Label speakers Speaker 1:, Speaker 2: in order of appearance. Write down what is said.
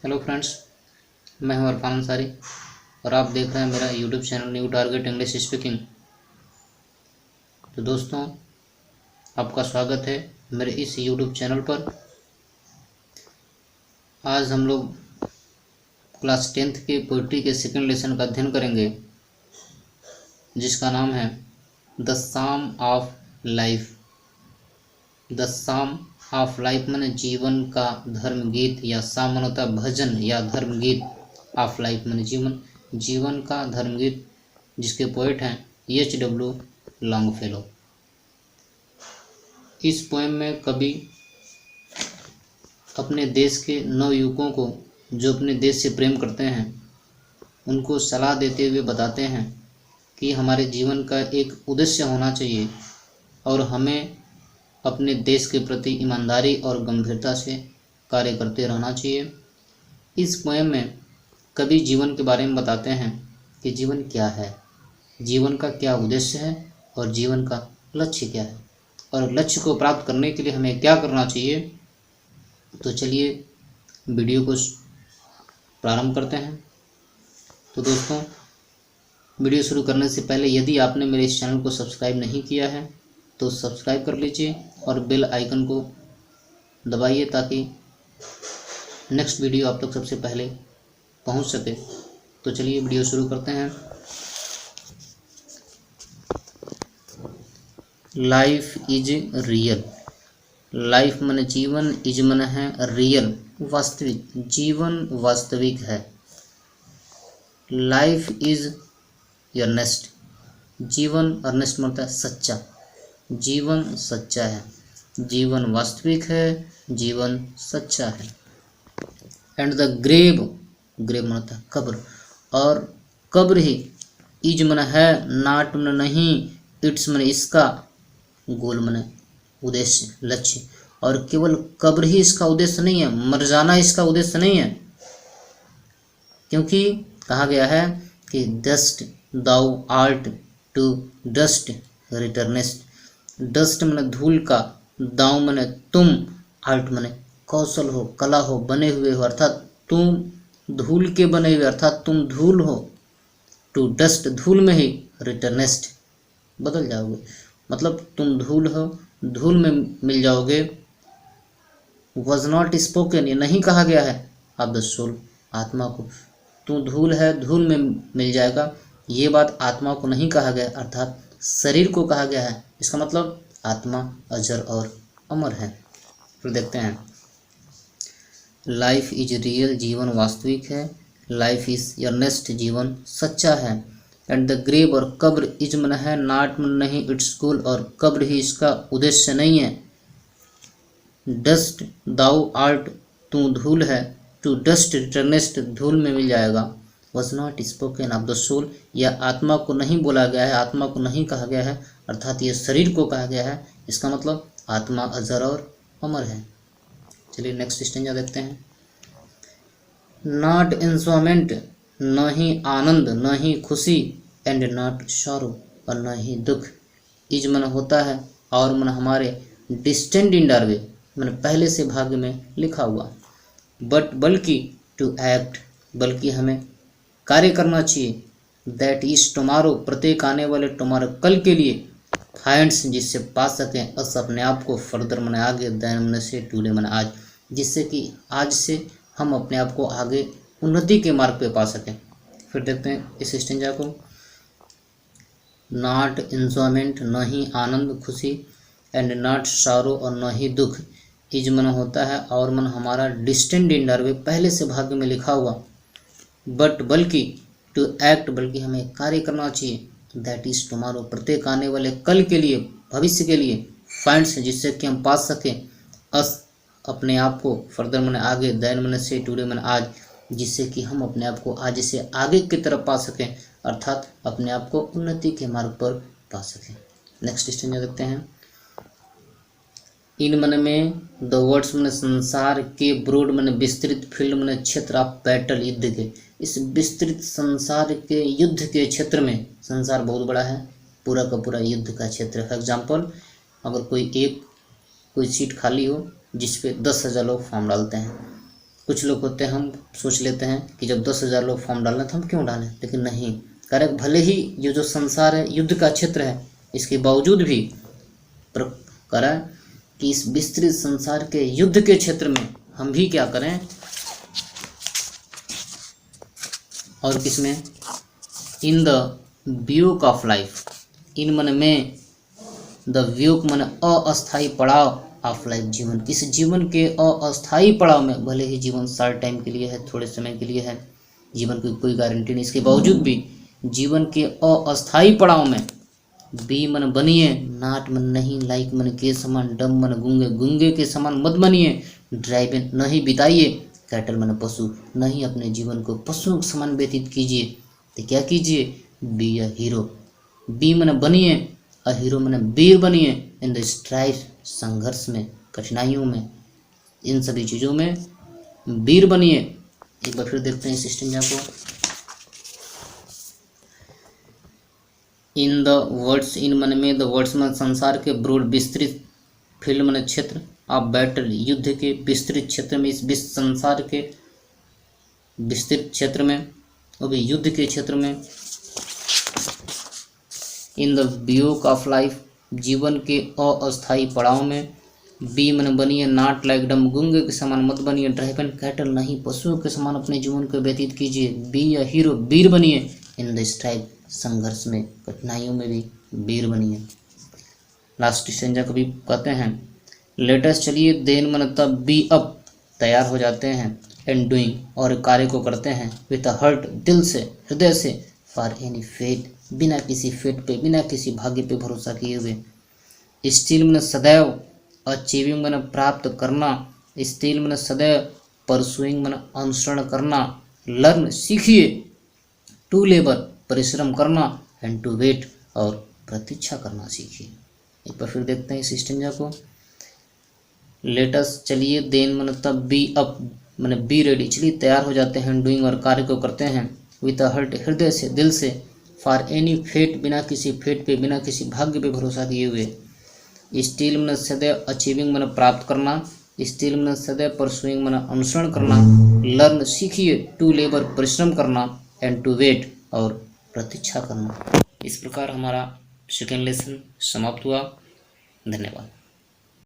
Speaker 1: Hello friends, मैं हूं इरफान अंसारी और आप देख रहे हैं मेरा YouTube channel new target English speaking. तो दोस्तों, आपका स्वागत है मेरे इस यूट्यूब चैनल पर। आज हम लोग क्लास 10th के पोइट्री के सेकंड लेसन का अध्ययन करेंगे, जिसका नाम है the psalm of life. The psalm of life माने जीवन का धर्म गीत, या साम माने होता है भजन या धर्म गीत। ऑफ लाइफ माने जीवन का धर्म गीत, जिसके पोएट हैं H.W. लॉन्गफेलो। इस पोएम में कवि अपने देश के नवयुवकों को, जो अपने देश से प्रेम करते हैं, उनको सलाह देते हुए बताते हैं कि हमारे जीवन का एक उद्देश्य होना चाहिए और हमें अपने देश के प्रति ईमानदारी और गंभीरता से कार्य करते रहना चाहिए। इस पोएम में कवि जीवन के बारे में बताते हैं कि जीवन क्या है, जीवन का क्या उद्देश्य है और जीवन का लक्ष्य क्या है, और लक्ष्य को प्राप्त करने के लिए हमें क्या करना चाहिए। तो चलिए वीडियो को प्रारंभ करते हैं। तो दोस्तों, वीडियो शुरू करने से पहले यदि आपने मेरे इस चैनल को सब्सक्राइब नहीं किया है तो सब्सक्राइब कर लीजिए और बेल आइकन को दबाइए, ताकि नेक्स्ट वीडियो आप तक सबसे पहले पहुंच सके। तो चलिए वीडियो शुरू करते हैं। Life is real. लाइफ माने जीवन, इज माने है रियल, वास्तविक। जीवन वास्तविक है। Life is earnest. जीवन अर्नेस्ट मतलब सच्चा। जीवन सच्चा है, जीवन वास्तविक है, जीवन सच्चा है। एंड द ग्रेव, ग्रेव मतलब है कब्र, और कब्र ही इज मन है, नाट मन नहीं, इट्स मन इसका, गोल मन उद्देश्य, लक्ष्य। और केवल कब्र ही इसका उद्देश्य नहीं है, मर जाना इसका उद्देश्य नहीं है, क्योंकि कहा गया है कि dust thou art to dust returnest. Dust मने धूल का, दाव मने तुम, आर्ट मने कौशल हो, कला हो, बने हुए हो, अर्थात तुम धूल के बने हुए, अर्थात तुम धूल हो। टू डस्ट धूल में ही, रिटर्नेस्ट बदल जाओगे, मतलब तुम धूल हो, धूल में मिल जाओगे। वॉज नॉट स्पोकन, ये नहीं कहा गया है ऑफ द सोल, आत्मा को। तू धूल है, धूल में मिल जाएगा, ये बात आत्मा को नहीं कहा गया, अर्थात शरीर को कहा गया है। इसका मतलब आत्मा अजर और अमर है। फिर देखते हैं, लाइफ इज रियल, जीवन वास्तविक है। लाइफ इज अर्नेस्ट, जीवन सच्चा है। एंड द ग्रेव, और कब्र, इज मन है, नाट मन नहीं, इट्स गोल, और कब्र ही इसका उद्देश्य नहीं है। डस्ट दाउ आर्ट, तू धूल है, टू डस्ट रिटर्नेस्ट, धूल में मिल जाएगा। Was not spoken of the soul, यह आत्मा को नहीं बोला गया है, आत्मा को नहीं कहा गया है, अर्थात ये शरीर को कहा गया है। इसका मतलब आत्मा अजर और अमर है। चलिए नेक्स्ट स्टेंजा देखते हैं। नॉट इंजॉयमेंट, न ही आनंद, न ही खुशी, एंड नॉट सॉरो, और न ही दुख। इज मन होता है, और मन हमारे, डिस्टेंड इन डार्वे मन पहले से भाग्य में लिखा हुआ। बट बल्कि, टू एक्ट बल्कि हमें कार्य करना चाहिए। दैट इज टुमारो प्रत्येक आने वाले, टुमारो कल के लिए। फाइंड्स जिससे पा सकें, अस अपने आप को, फर्दर मन आगे, दैन मन से, टूडे मन आज, जिससे कि आज से हम अपने आप को आगे उन्नति के मार्ग पे पा सकें। फिर देखते हैं इस स्टेंजा को। नॉट इंजॉयमेंट, न ही आनंद खुशी, एंड नॉट सारो, और न ही दुख। इज मन होता है, और मन हमारा, डिस्टेंड इन डार्वे पहले से भाग्य में लिखा हुआ। बट बल्कि, टू एक्ट बल्कि हमें कार्य करना चाहिए। दैट इज टुमारो प्रत्येक आने वाले कल के लिए, भविष्य के लिए। फाइंड्स जिससे कि हम पा सकें, अस अपने आप को, फर्दर मन आगे, दैन मन से, टूडे मन आज, जिससे कि हम अपने आप को आज से आगे की तरफ पा सकें, अर्थात अपने आप को उन्नति के मार्ग पर पा सकें। नेक्स्ट स्टेंजा देखते हैं। इन मन में, द वर्ड्स मन संसार के, ब्रोड मन विस्तृत, फील्ड मन क्षेत्र ऑफ बैटल युद्ध के। इस विस्तृत संसार के युद्ध के क्षेत्र में, संसार बहुत बड़ा है, पूरा का पूरा युद्ध का क्षेत्र। फॉर एग्जाम्पल, अगर कोई सीट खाली हो जिस पे 10,000 लोग फॉर्म डालते हैं, कुछ लोग होते हैं, हम सोच लेते हैं कि जब 10,000 लोग फॉर्म डालें तो हम क्यों डालें, लेकिन नहीं, कारण भले ही ये जो संसार है युद्ध का क्षेत्र है, इसके बावजूद भी करें कि इस विस्तृत संसार के युद्ध के क्षेत्र में हम भी क्या करें, और किसमें, इन द व्यूक ऑफ लाइफ, इन मन में, द व्यूक मन अस्थायी पड़ाव ऑफ लाइफ, जीवन, इस जीवन के अस्थायी पड़ाव में, भले ही जीवन शॉर्ट टाइम के लिए है, थोड़े समय के लिए है, जीवन की कोई गारंटी नहीं, इसके बावजूद भी जीवन के अस्थायी पड़ाव में बी मन बनिए, नाट मन नहीं, लाइक मन के समान, डम मन गूंगे, गूंगे के समान मत बनिए, ड्राइव नहीं बिताइए, कैटल मन पशु नहीं, अपने जीवन को पशुओं के समान व्यतीत कीजिए, तो क्या कीजिए, बी अ हीरो, बी मन बनिए, अ हीरो मन वीर बनिए, इन द स्ट्राइफ, संघर्ष में, कठिनाइयों में, इन सभी चीज़ों में वीर बनिए। एक बार फिर देखते हैं सिस्टम को, इन द वर्ड्स, इन मन में, द वर्ड्स में, संसार के ब्रोड विस्तृत फील्ड मन क्षेत्र ऑफ बैटल, युद्ध के विस्तृत क्षेत्र में, इस विश्व संसार के विस्तृत क्षेत्र में, और भी युद्ध के क्षेत्र में, इन द व्यूक ऑफ लाइफ, जीवन के अस्थायी पड़ाव में, बी मन बनिए, नाट लाइक डम, गूंगे के समान मत बनिए, ड्राइव एंड कैटल नहीं, पशुओं के समान अपने जीवन को व्यतीत कीजिए, बी अ हीरो, वीर बनिए, इन द स्ट्राइव, संघर्ष में, कठिनाइयों में भी वीर बनिए। लास्ट संजय कभी कहते हैं, लेटेस्ट, चलिए, देन मन तब बी अप, तैयार हो जाते हैं, एंड डूइंग, और कार्य को करते हैं, विथ अ हर्ट, दिल से, हृदय से, फॉर एनी फेट, बिना किसी फेट पे, बिना किसी भाग्य पे भरोसा किए हुए, स्टिल मन सदैव, अचीविंग मन प्राप्त करना, स्टिल मन सदैव, परसुइंग मन अनुसरण करना, लर्न सीखिए, टू लेबर परिश्रम करना, एंड टू वेट और प्रतीक्षा करना सीखिए। एक बार फिर देखते हैं सिस्टम को, लेटस, चलिए, देन मन तब बी अप, मन बी रेडी, चलिए तैयार हो जाते हैं, डूइंग और कार्य को करते हैं, विथ अ हर्ट, हृदय से, दिल से, फॉर एनी फेट, बिना किसी फेट पे, बिना किसी भाग्य पे भरोसा किए हुए, स्टिल मन सदैव, अचीविंग मन प्राप्त करना, स्टिल मन सदैव, परसुइंग मन अनुसरण करना, लर्न सीखिए, टू लेबर परिश्रम करना, एंड टू वेट और प्रतीक्षा करना। इस प्रकार हमारा सेकेंड लेसन समाप्त हुआ। धन्यवाद।